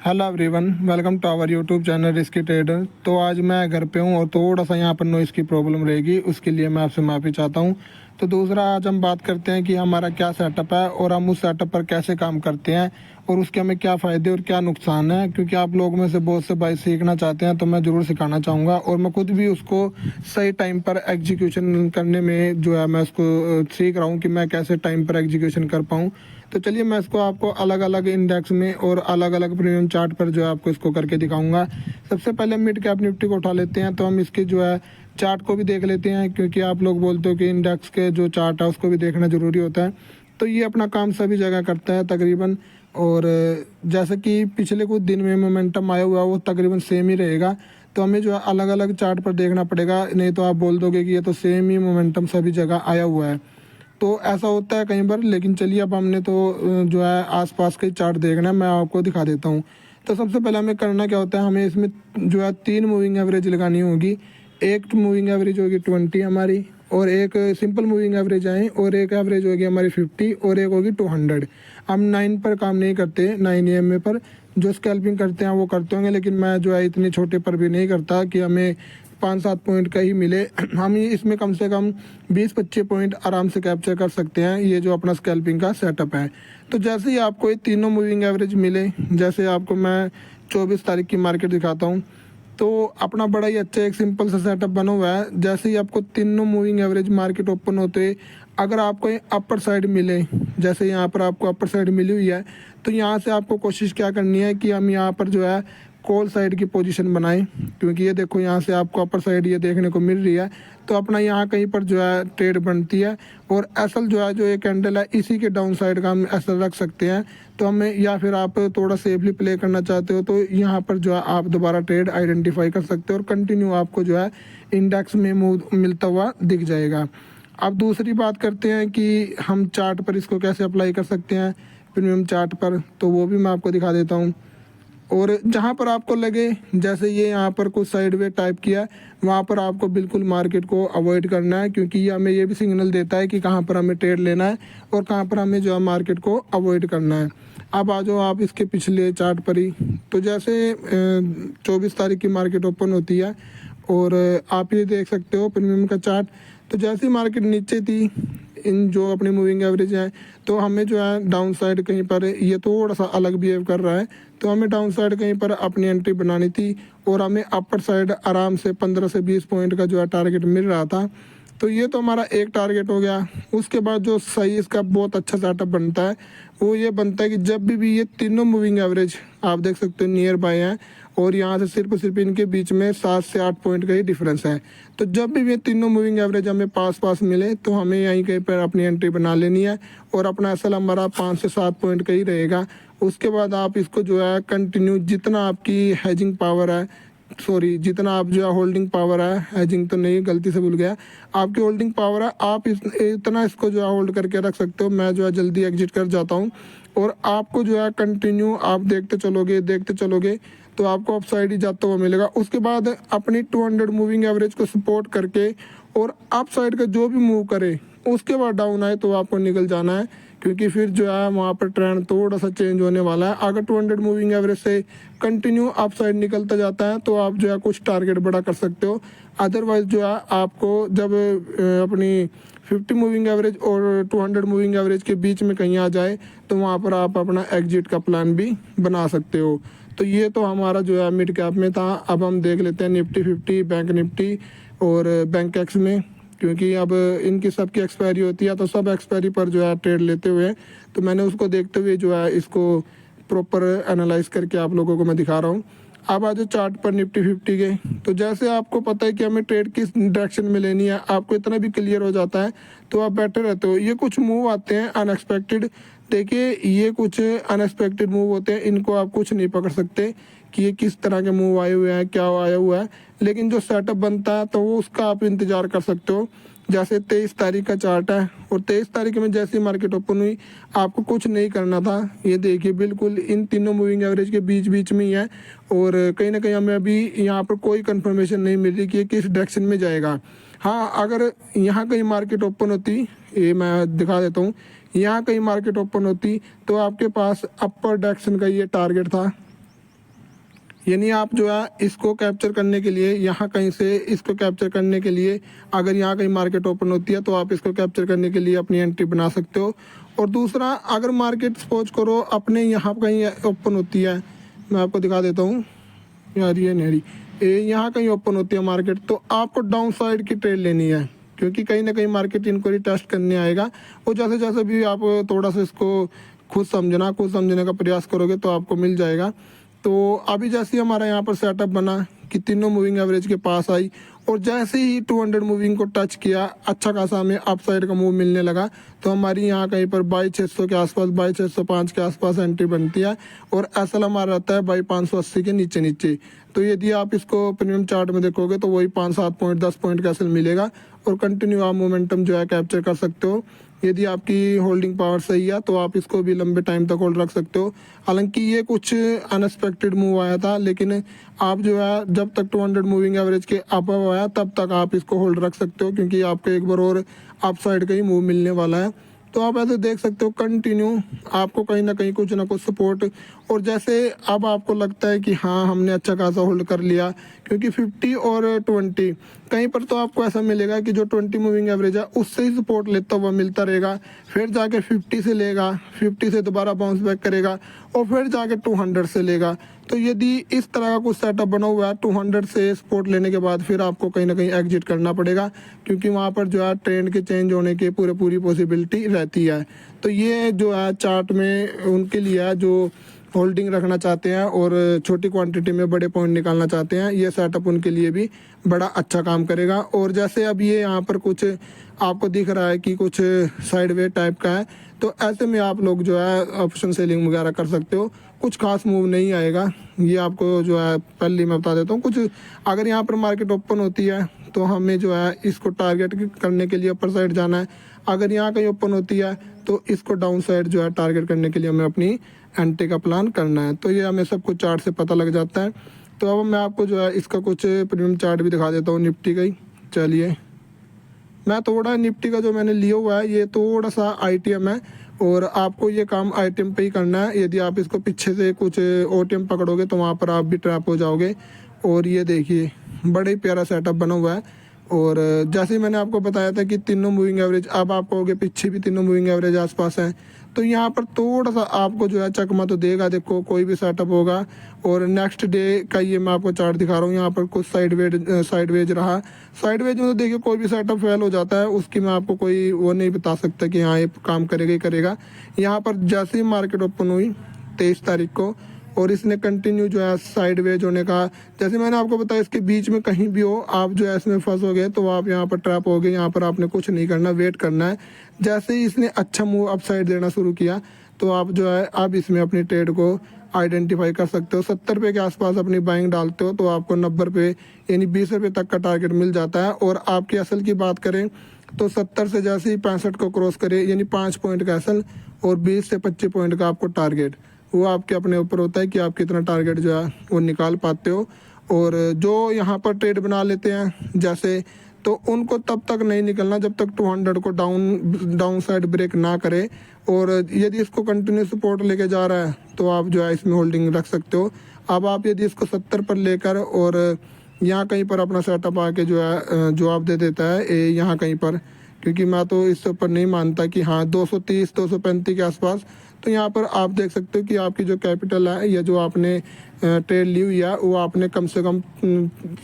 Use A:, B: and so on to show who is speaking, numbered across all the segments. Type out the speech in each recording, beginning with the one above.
A: Hello everyone, welcome to our YouTube channel Risky Trader. तो आज मैं घर पे हूँ और थोड़ा सा यहाँ पर नॉइज़ की प्रॉब्लम रहेगी, उसके लिए मैं आपसे माफ़ी चाहता हूँ। तो दूसरा, आज हम बात करते हैं कि हमारा क्या सेटअप है और हम उस सेटअप पर कैसे काम करते हैं और उसके हमें क्या फ़ायदे और क्या नुकसान है। क्योंकि आप लोगों में से बहुत से भाई सीखना चाहते हैं, तो मैं ज़रूर सिखाना चाहूँगा और मैं खुद भी उसको सही टाइम पर एग्जीक्यूशन करने में जो है मैं उसको सीख रहा हूँ कि मैं कैसे टाइम पर एग्जीक्यूशन कर पाऊँ। तो चलिए मैं इसको आपको अलग अलग इंडेक्स में और अलग अलग प्रीमियम चार्ट पर जो है आपको इसको करके दिखाऊंगा। सबसे पहले मिड कैप निफ्टी को उठा लेते हैं, तो हम इसके जो है चार्ट को भी देख लेते हैं, क्योंकि आप लोग बोलते हो कि इंडेक्स के जो चार्ट है उसको भी देखना ज़रूरी होता है। तो ये अपना काम सभी जगह करता है तकरीबन। और जैसे कि पिछले कुछ दिन में मोमेंटम आया हुआ है वो तकरीबन सेम ही रहेगा, तो हमें जो है अलग अलग चार्ट पर देखना पड़ेगा, नहीं तो आप बोल दोगे कि ये तो सेम ही मोमेंटम सभी जगह आया हुआ है। तो ऐसा होता है कई बार, लेकिन चलिए अब हमने तो जो है आसपास के चार्ट देखना है, मैं आपको दिखा देता हूँ। तो सबसे पहले हमें करना क्या होता है, हमें इसमें जो है 3 मूविंग एवरेज लगानी होगी। एक मूविंग एवरेज होगी 20 हमारी, और एक सिंपल मूविंग एवरेज आए, और एक एवरेज होगी हमारी 50, और एक होगी 200। हम 9 पर काम नहीं करते, 9 EMA पर जो स्कैल्पिंग करते हैं वो करते होंगे, लेकिन मैं जो है इतने छोटे पर भी नहीं करता कि हमें 5-7 पॉइंट का ही मिले। हम इसमें कम से कम 20-25 पॉइंट आराम से कैप्चर कर सकते हैं, ये जो अपना स्कैल्पिंग का सेटअप है। तो जैसे ही आपको ये तीनों मूविंग एवरेज मिले, जैसे आपको मैं 24 तारीख की मार्केट दिखाता हूँ, तो अपना बड़ा ही अच्छा एक सिंपल सा सेटअप बना हुआ है। जैसे ही आपको तीनों मूविंग एवरेज मार्केट ओपन होते, अगर आपको अपर साइड मिले, जैसे यहाँ पर आपको अपर साइड मिली हुई है, तो यहाँ से आपको कोशिश क्या करनी है कि हम यहाँ पर जो है कॉल साइड की पोजीशन बनाएं। क्योंकि ये देखो यहाँ से आपको अपर साइड ये देखने को मिल रही है, तो अपना यहाँ कहीं पर जो है ट्रेड बनती है। और एसल जो है, जो ये कैंडल है, इसी के डाउन साइड का हम एसल रख सकते हैं। तो हमें, या फिर आप थोड़ा सेफली प्ले करना चाहते हो, तो यहाँ पर जो है आप दोबारा ट्रेड आइडेंटिफाई कर सकते हो और कंटिन्यू आपको जो है इंडेक्स में मूव मिलता हुआ दिख जाएगा। अब दूसरी बात करते हैं कि हम चार्ट पर इसको कैसे अप्लाई कर सकते हैं, प्रीमियम चार्ट पर, तो वो भी मैं आपको दिखा देता हूँ। और जहाँ पर आपको लगे, जैसे ये यहाँ पर कुछ साइडवे टाइप किया, वहाँ पर आपको बिल्कुल मार्केट को अवॉइड करना है, क्योंकि ये हमें ये भी सिग्नल देता है कि कहाँ पर हमें ट्रेड लेना है और कहाँ पर हमें जो है मार्केट को अवॉइड करना है। अब आ जाओ आप इसके पिछले चार्ट पर ही। तो जैसे 24 तारीख की मार्केट ओपन होती है, और आप ये देख सकते हो प्रीमियम का चार्ट। तो जैसी मार्केट नीचे थी, इन जो अपनी मूविंग एवरेज है, तो हमें जो है डाउन साइड कहीं पर ये थोड़ा सा अलग बिहेव कर रहा है, तो हमें डाउन साइड कहीं पर अपनी एंट्री बनानी थी, और हमें अपर साइड आराम से 15 से 20 पॉइंट का जो है टारगेट मिल रहा था। तो ये तो हमारा एक टारगेट हो गया। उसके बाद जो सही इसका बहुत अच्छा सेटअप बनता है, वो ये बनता है कि जब भी ये तीनों मूविंग एवरेज आप देख सकते हो नियर बाय हैं, और यहाँ से सिर्फ इनके बीच में 7 से 8 पॉइंट का ही डिफरेंस है। तो जब भी ये तीनों मूविंग एवरेज हमें पास पास मिले, तो हमें यहीं कहीं पर अपनी एंट्री बना लेनी है, और अपना असल हमारा 5 से 7 पॉइंट का ही रहेगा। उसके बाद आप इसको जो है कंटिन्यू, जितना आपकी हैजिंग पावर है, सॉरी, जितना आप जो है होल्डिंग पावर है, हैजिंग तो नहीं, गलती से भूल गया, आपकी होल्डिंग पावर है, आप इतना इसको जो है होल्ड करके रख सकते हो। मैं जो है जल्दी एग्जिट कर जाता हूँ, और आपको जो है कंटिन्यू आप देखते चलोगे, तो आपको अप साइड ही जाता हुआ मिलेगा। उसके बाद अपनी 200 मूविंग एवरेज को सपोर्ट करके, और अप साइड का जो भी मूव करे, उसके बाद डाउन आए तो आपको निकल जाना है, क्योंकि फिर जो है वहाँ पर ट्रेंड थोड़ा सा चेंज होने वाला है। अगर 200 मूविंग एवरेज से कंटिन्यू अप साइड निकलता जाता है, तो आप जो है कुछ टारगेट बड़ा कर सकते हो। अदरवाइज जो है आपको जब अपनी 50 मूविंग एवरेज और 200 मूविंग एवरेज के बीच में कहीं आ जाए, तो वहाँ पर आप अपना एग्जिट का प्लान भी बना सकते हो। तो ये तो हमारा जो है मिड कैप में था। अब हम देख लेते हैं निफ्टी 50, बैंक निफ्टी और बैंक एक्स में, क्योंकि अब इनकी सबकी एक्सपायरी होती है, तो सब एक्सपायरी पर जो है ट्रेड लेते हुए, तो मैंने उसको देखते हुए जो है इसको प्रॉपर एनालाइज करके आप लोगों को मैं दिखा रहा हूँ। अब आज चार्ट पर निफ्टी 50 के, तो जैसे आपको पता है कि हमें ट्रेड किस डायरेक्शन में लेनी है, आपको इतना भी क्लियर हो जाता है, तो आप बेटर रहते हो। ये कुछ मूव आते हैं अनएक्सपेक्टेड, देखिए ये कुछ अनएक्सपेक्टेड मूव होते हैं, इनको आप कुछ नहीं पकड़ सकते कि ये किस तरह के मूव आए हुए हैं, क्या आया हुआ है, लेकिन जो सेटअप बनता है तो वो उसका आप इंतज़ार कर सकते हो। जैसे 23 तारीख का चार्ट है, और 23 तारीख में जैसी मार्केट ओपन हुई, आपको कुछ नहीं करना था। ये देखिए बिल्कुल इन तीनों मूविंग एवरेज के बीच में ही है, और कहीं ना कहीं हमें अभी यहाँ पर कोई कंफर्मेशन नहीं मिल रही कि ये किस डायरेक्शन में जाएगा। हाँ, अगर यहाँ कहीं मार्केट ओपन होती, ये मैं दिखा देता हूँ, यहाँ कहीं मार्केट ओपन होती, तो आपके पास अपर डायरेक्शन का ये टारगेट था, यानी आप जो है इसको कैप्चर करने के लिए यहाँ कहीं से इसको कैप्चर करने के लिए अगर यहाँ कहीं मार्केट ओपन होती है तो आप इसको कैप्चर करने के लिए अपनी एंट्री बना सकते हो। और दूसरा, अगर मार्केट सपोज करो अपने यहाँ कहीं ओपन होती है, मैं आपको दिखा देता हूँ यार, ये नहीं, यहाँ कहीं ओपन होती है मार्केट, तो आपको डाउन साइड की ट्रेड लेनी है, क्योंकि कहीं ना कहीं मार्केट इंक्वायरी टेस्ट करने आएगा। और जैसे जैसे भी आप थोड़ा सा इसको खुद समझने का प्रयास करोगे तो आपको मिल जाएगा। तो अभी जैसे ही हमारा यहाँ पर सेटअप बना कि तीनों मूविंग एवरेज के पास आई और जैसे ही 200 मूविंग को टच किया, अच्छा खासा हमें अप साइड का मूव मिलने लगा, तो हमारी यहाँ कहीं पर 22,600 के आसपास, 22,605 के आसपास एंट्री बनती है और एसएल हमारा रहता है 22,580 के नीचे नीचे। तो यदि आप इसको प्रीमियम चार्ट में देखोगे तो वही 5-7 पॉइंट 10 पॉइंट का एसएल मिलेगा और कंटिन्यू आप मोमेंटम जो है कैप्चर कर सकते हो। यदि आपकी होल्डिंग पावर सही है तो आप इसको भी लंबे टाइम तक होल्ड रख सकते हो। हालांकि ये कुछ अनएक्सपेक्टेड मूव आया था, लेकिन आप जो है जब तक 200 मूविंग एवरेज के अबव आया तब तक आप इसको होल्ड रख सकते हो, क्योंकि आपको एक बार और अप साइड का ही मूव मिलने वाला है। तो आप ऐसे देख सकते हो कंटिन्यू आपको कहीं ना कहीं कुछ ना कुछ सपोर्ट। और जैसे अब आपको लगता है कि हाँ हमने अच्छा खासा होल्ड कर लिया, क्योंकि 50 और 20 कहीं पर तो आपको ऐसा मिलेगा कि जो 20 मूविंग एवरेज है उससे ही सपोर्ट लेता हुआ मिलता रहेगा, फिर जाके 50 से लेगा, 50 से दोबारा बाउंस बैक करेगा और फिर जाके 200 से लेगा। तो यदि इस तरह का कुछ सेटअप बना हुआ है 200 से सपोर्ट लेने के बाद फिर आपको कहीं ना कहीं एग्जिट करना पड़ेगा, क्योंकि वहाँ पर जो है ट्रेंड के चेंज होने की पूरी पॉसिबिलिटी रहती है। तो ये जो है चार्ट में उनके लिए है जो होल्डिंग रखना चाहते हैं और छोटी क्वांटिटी में बड़े पॉइंट निकालना चाहते हैं, ये सेटअप उनके लिए भी बड़ा अच्छा काम करेगा। और जैसे अब ये यहाँ पर कुछ आपको दिख रहा है कि कुछ साइडवे टाइप का है, तो ऐसे में आप लोग जो है ऑप्शन सेलिंग वगैरह कर सकते हो। कुछ खास मूव नहीं आएगा, ये आपको जो है पहले मैं बता देता हूँ। कुछ अगर यहाँ पर मार्केट ओपन होती है तो हमें जो है इसको टारगेट करने के लिए अपर साइड जाना है। अगर यहाँ कहीं ओपन होती है तो इसको डाउन साइड जो है टारगेट करने के लिए हमें अपनी एंट्री का प्लान करना है। तो ये हमें सब कुछ चार्ट से पता लग जाता है। तो अब मैं आपको जो है इसका कुछ प्रीमियम चार्ट भी दिखा देता हूँ निफ्टी का ही। चलिए, मैं थोड़ा निफ्टी का जो मैंने लिया हुआ है ये थोड़ा सा आईटीएम है और आपको ये काम आईटीएम पे ही करना है। यदि आप इसको पीछे से कुछ ओटीएम पकड़ोगे तो वहाँ पर आप भी ट्रैप हो जाओगे। और ये देखिए बड़ा ही प्यारा सेटअप बना हुआ है। और जैसे ही मैंने आपको बताया था कि तीनों मूविंग एवरेज, अब आप कहोगे पीछे भी तीनों मूविंग एवरेज आसपास हैं, तो यहाँ पर थोड़ा सा आपको जो है चकमा तो देगा। देखो कोई भी सेटअप होगा और नेक्स्ट डे का ये मैं आपको चार्ट दिखा रहा हूँ। यहाँ पर कुछ साइडवेज रहा। साइडवेज में तो देखिए कोई भी सेटअप फेल हो जाता है, उसकी मैं आपको कोई वो नहीं बता सकता कि हाँ ये काम करेगा ही करेगा। यहाँ पर जैसे ही मार्केट ओपन हुई 23 तारीख को और इसने कंटिन्यू जो है साइडवेज होने का, जैसे मैंने आपको बताया इसके बीच में कहीं भी हो आप जो है इसमें फंस हो गए तो आप यहाँ पर ट्रैप हो गए। यहाँ पर आपने कुछ नहीं करना, वेट करना है। जैसे ही इसने अच्छा मूव अप साइड देना शुरू किया तो आप जो है अब इसमें अपनी ट्रेड को आइडेंटिफाई कर सकते हो। 70 रुपये के आसपास अपनी बाइंग डालते हो तो आपको 90 रुपये यानी 20 रुपये तक का टारगेट मिल जाता है। और आपकी असल की बात करें तो 70 से जैसे ही 65 को क्रॉस करे यानी 5 पॉइंट का असल और 20 से 25 पॉइंट का आपको टारगेट, वो आपके अपने ऊपर होता है कि आप कितना टारगेट जो है वो निकाल पाते हो। और जो यहाँ पर ट्रेड बना लेते हैं जैसे, तो उनको तब तक नहीं निकलना जब तक 200 को डाउन साइड ब्रेक ना करे। और यदि इसको कंटिन्यू सपोर्ट लेके जा रहा है तो आप जो है इसमें होल्डिंग रख सकते हो। अब आप यदि इसको 70 पर लेकर और यहाँ कहीं पर अपना सेटअप आके जो है जवाब दे देता है यहाँ कहीं पर, क्योंकि मैं तो इससे ऊपर नहीं मानता कि हाँ 230 235 के आसपास, तो यहाँ पर आप देख सकते हो कि आपकी जो कैपिटल है या जो आपने ट्रेड ली हुई है वो आपने कम से कम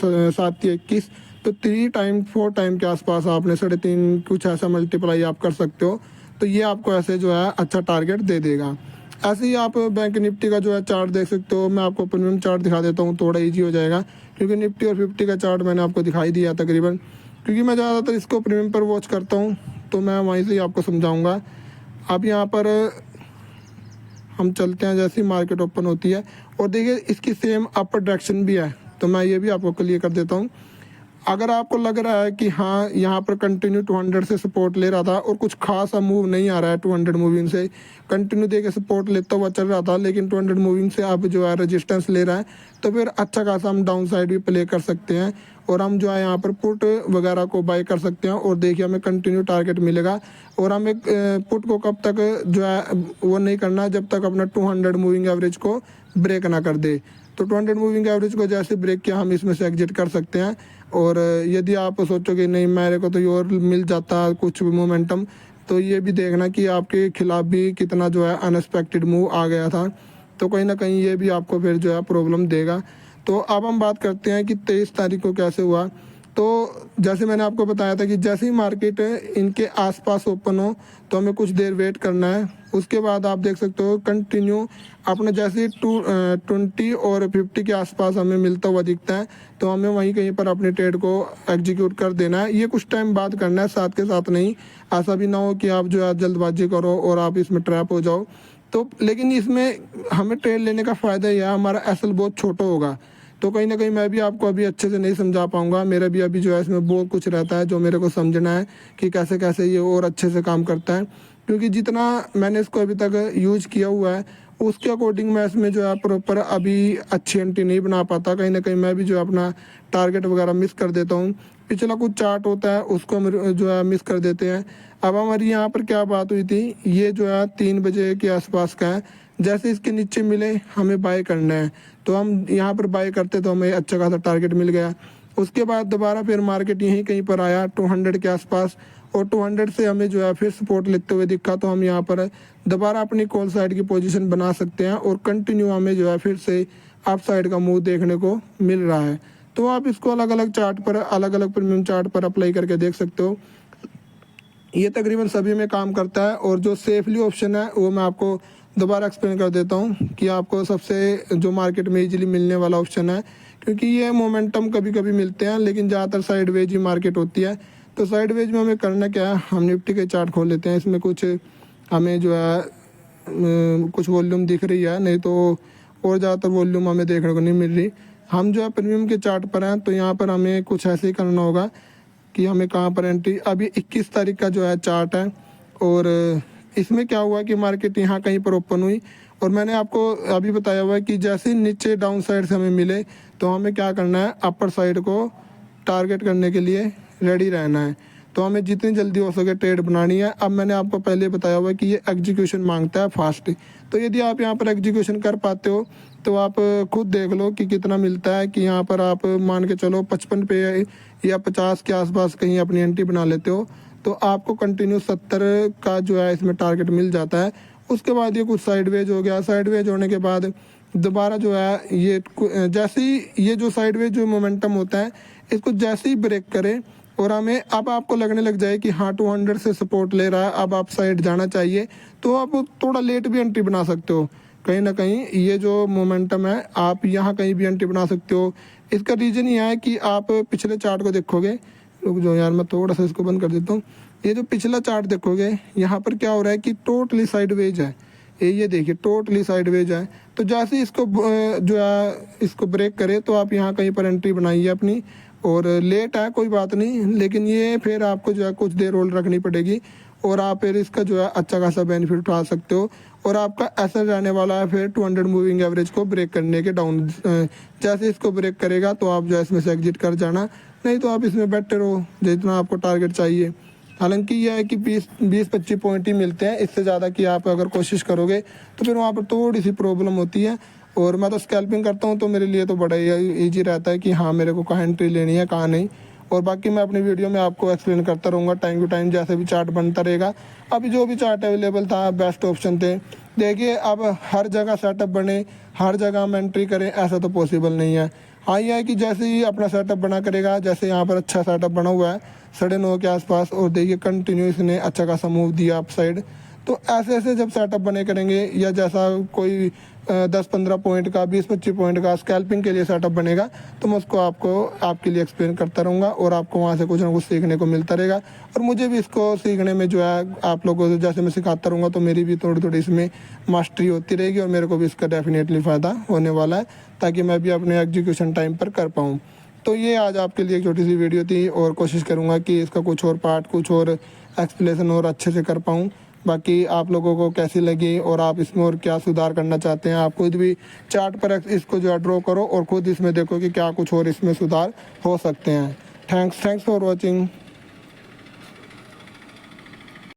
A: 7-21 तो 3 टाइम 4 टाइम के आसपास आपने 3.5 कुछ ऐसा मल्टीप्लाई आप कर सकते हो। तो ये आपको ऐसे जो है अच्छा टारगेट दे देगा। ऐसे ही आप बैंक निफ्टी का जो है चार्ट देख सकते हो। मैं आपको प्रीमियम चार्ट दिखा देता हूँ, थोड़ा ईजी हो जाएगा, क्योंकि निफ्टी और 50 का चार्ट मैंने आपको दिखाई दिया तकरीबन, क्योंकि मैं ज़्यादातर इसको प्रीमियम पर वॉच करता हूँ तो मैं वहीं से ही आपको समझाऊँगा। अब यहाँ पर हम चलते हैं जैसी मार्केट ओपन होती है और देखिए इसकी सेम अपर डायरेक्शन भी है। तो मैं ये भी आपको क्लियर कर देता हूँ। अगर आपको लग रहा है कि हाँ यहाँ पर कंटिन्यू 200 से सपोर्ट ले रहा था और कुछ खासा मूव नहीं आ रहा है 200 मूविंग से, कंटिन्यू दे के सपोर्ट लेता हुआ चल रहा था, लेकिन 200 मूविंग से आप जो है रेजिस्टेंस ले रहा है, तो फिर अच्छा खासा हम डाउन साइड भी प्ले कर सकते हैं और हम जो है यहाँ पर पुट वगैरह को बाय कर सकते हैं। और देखिए हमें कंटिन्यू टारगेट मिलेगा। और हमें पुट को कब तक जो है वो नहीं करना जब तक अपना 200 मूविंग एवरेज को ब्रेक ना कर दे। तो 200 मूविंग एवरेज को जैसे ब्रेक किया हम इसमें से एग्जिट कर सकते हैं। और यदि आप सोचोगे नहीं मेरे को तो ये और मिल जाता कुछ मोमेंटम, तो ये भी देखना कि आपके खिलाफ भी कितना जो है अनएक्सपेक्टेड मूव आ गया था, तो कहीं ना कहीं ये भी आपको फिर जो है प्रॉब्लम देगा। तो अब हम बात करते हैं कि 23 तारीख को कैसे हुआ। तो जैसे मैंने आपको बताया था कि जैसे ही मार्केट इनके आसपास ओपन हो तो हमें कुछ देर वेट करना है। उसके बाद आप देख सकते हो कंटिन्यू अपने जैसे 20 और 50 के आसपास हमें मिलता हुआ दिखता है, तो हमें वहीं कहीं पर अपने ट्रेड को एग्जीक्यूट कर देना है। ये कुछ टाइम बाद करना है, साथ के साथ नहीं। ऐसा भी ना हो कि आप जो है जल्दबाजी करो और आप इसमें ट्रैप हो जाओ। तो लेकिन इसमें हमें ट्रेड लेने का फ़ायदा यह है हमारा एसएल बहुत छोटा होगा, तो कहीं ना कहीं मैं भी आपको अभी अच्छे से नहीं समझा पाऊंगा। मेरा भी अभी जो है इसमें बहुत कुछ रहता है जो मेरे को समझना है कि कैसे कैसे ये और अच्छे से काम करता है, क्योंकि जितना मैंने इसको अभी तक यूज किया हुआ है उसके अकॉर्डिंग मैं इसमें जो है प्रॉपर अभी अच्छी एंट्री नहीं बना पाता। कहीं ना कहीं मैं भी जो है अपना टारगेट वगैरह मिस कर देता हूँ। पिछला कुछ चार्ट होता है उसको हम जो है मिस कर देते हैं। अब हमारी यहाँ पर क्या बात हुई थी, ये जो है 3 बजे के आसपास का है। जैसे इसके नीचे मिले हमें बाय करना है, तो हम यहाँ पर बाय करते तो हमें अच्छा खासा टारगेट मिल गया। उसके बाद दोबारा फिर मार्केट यहीं कहीं पर आया 200 के आसपास, और 200 से हमें जो है फिर सपोर्ट लेते हुए दिखा, तो हम यहाँ पर दोबारा अपनी कॉल साइड की पोजीशन बना सकते हैं और कंटिन्यू हमें जो है फिर से अप साइड का मूव देखने को मिल रहा है। तो आप इसको अलग अलग चार्ट पर, अलग अलग प्रीमियम चार्ट पर अप्लाई करके देख सकते हो। ये तकरीबन सभी में काम करता है। और जो सेफली ऑप्शन है वो मैं आपको दोबारा एक्सप्लेन कर देता हूँ कि आपको सबसे जो मार्केट में इजीली मिलने वाला ऑप्शन है, क्योंकि ये मोमेंटम कभी कभी मिलते हैं लेकिन ज़्यादातर साइडवेज ही मार्केट होती है। तो साइडवेज में हमें करना क्या है, हम निफ्टी के चार्ट खोल लेते हैं। इसमें कुछ हमें जो है कुछ वॉल्यूम दिख रही है, नहीं तो और ज़्यादातर वॉल्यूम हमें देखने को नहीं मिल रही। हम जो है प्रीमियम के चार्ट पर हैं, तो यहाँ पर हमें कुछ ऐसे ही करना होगा कि हमें कहाँ पर एंट्री, अभी 21 तारीख का जो है चार्ट है। और इसमें क्या हुआ कि मार्केट यहाँ कहीं पर ओपन हुई, और मैंने आपको अभी बताया हुआ है कि जैसे नीचे डाउन साइड से हमें मिले तो हमें क्या करना है, अपर साइड को टारगेट करने के लिए रेडी रहना है। तो हमें जितनी जल्दी हो सके ट्रेड बनानी है। अब मैंने आपको पहले बताया हुआ है कि ये एग्जीक्यूशन मांगता है फास्ट, तो यदि आप यहाँ पर एग्जीक्यूशन कर पाते हो तो आप खुद देख लो कि कितना मिलता है। कि यहाँ पर आप मान के चलो 55 पे या 50 के आसपास कहीं अपनी एंट्री बना लेते हो, तो आपको कंटिन्यू 70 का जो है इसमें टारगेट मिल जाता है। उसके बाद ये कुछ साइडवेज हो गया, साइडवेज होने के बाद दोबारा जो है ये जैसे ही ये जो साइडवेज जो मोमेंटम होता है इसको जैसे ही ब्रेक करे और हमें अब आपको लगने लग जाए कि हाँ 200 से सपोर्ट ले रहा है, अब आप साइड जाना चाहिए, तो आप थोड़ा लेट भी एंट्री बना सकते हो। कहीं ना कहीं ये जो मोमेंटम है आप यहाँ कहीं भी एंट्री बना सकते हो। इसका रीज़न ये है कि आप पिछले चार्ट को देखोगे, रुक जाओ यार मैं थोड़ा सा इसको बंद कर देता हूँ। ये जो पिछला चार्ट देखोगे यहाँ पर क्या हो रहा है कि टोटली साइडवेज है, ये देखिए टोटली साइडवेज है। तो जैसे ही इसको जो है इसको ब्रेक करे तो आप यहाँ कहीं पर एंट्री बनाइए अपनी, और लेट है कोई बात नहीं, लेकिन ये फिर आपको जो है कुछ देर होल्ड रखनी पड़ेगी और आप फिर इसका जो है अच्छा खासा बेनिफिट उठा सकते हो। और आपका ऐसा रहने वाला है फिर 200 मूविंग एवरेज को ब्रेक करने के डाउन, जैसे इसको ब्रेक करेगा तो आप जो है इसमें से एग्जिट कर जाना, नहीं तो आप इसमें बैठे रहो जितना आपको टारगेट चाहिए। हालांकि यह है कि 20-25 पॉइंट ही मिलते हैं, इससे ज़्यादा कि आप अगर कोशिश करोगे तो फिर वहाँ पर थोड़ी सी प्रॉब्लम होती है। और मैं तो स्कैल्पिंग करता हूँ तो मेरे लिए तो बड़ा ही ईजी रहता है कि हाँ मेरे को कहाँ एंट्री लेनी है कहाँ नहीं। और बाकी मैं अपनी वीडियो में आपको एक्सप्लेन करता रहूँगा टाइम टू टाइम, जैसे भी चार्ट बनता रहेगा। अभी जो भी चार्ट अवेलेबल था बेस्ट ऑप्शन थे। देखिए अब हर जगह सेटअप बने, हर जगह हम एंट्री करें ऐसा तो पॉसिबल नहीं है। हाँ ये है कि जैसे ही अपना सेटअप बना करेगा, जैसे यहाँ पर अच्छा सेटअप बना हुआ है 9:30 के आसपास, और देखिए कंटिन्यू इसने अच्छा खासा मूव दिया अप साइड। तो ऐसे ऐसे जब सेटअप बने करेंगे, या जैसा कोई 10-15 पॉइंट का 20-25 पॉइंट का स्कैल्पिंग के लिए सेटअप बनेगा, तो मैं उसको आपके लिए एक्सप्लेन करता रहूँगा और आपको वहाँ से कुछ ना कुछ सीखने को मिलता रहेगा। और मुझे भी इसको सीखने में जो है आप लोगों को जैसे मैं सिखाता रहूँगा तो मेरी भी थोड़ी थोड़ी इसमें मास्टरी होती रहेगी, और मेरे को भी इसका डेफिनेटली फ़ायदा होने वाला है, ताकि मैं भी अपने एग्जीक्यूशन टाइम पर कर पाऊँ। तो ये आज आपके लिए एक छोटी सी वीडियो थी, और कोशिश करूँगा कि इसका कुछ और पार्ट, कुछ और एक्सप्लेनेशन और अच्छे से कर पाऊँ। बाकी आप लोगों को कैसी लगी और आप इसमें और क्या सुधार करना चाहते हैं, आप खुद भी चार्ट पर इसको जो है ड्रॉ करो और खुद इसमें देखो कि क्या कुछ और इसमें सुधार हो सकते हैं। Thanks for watching.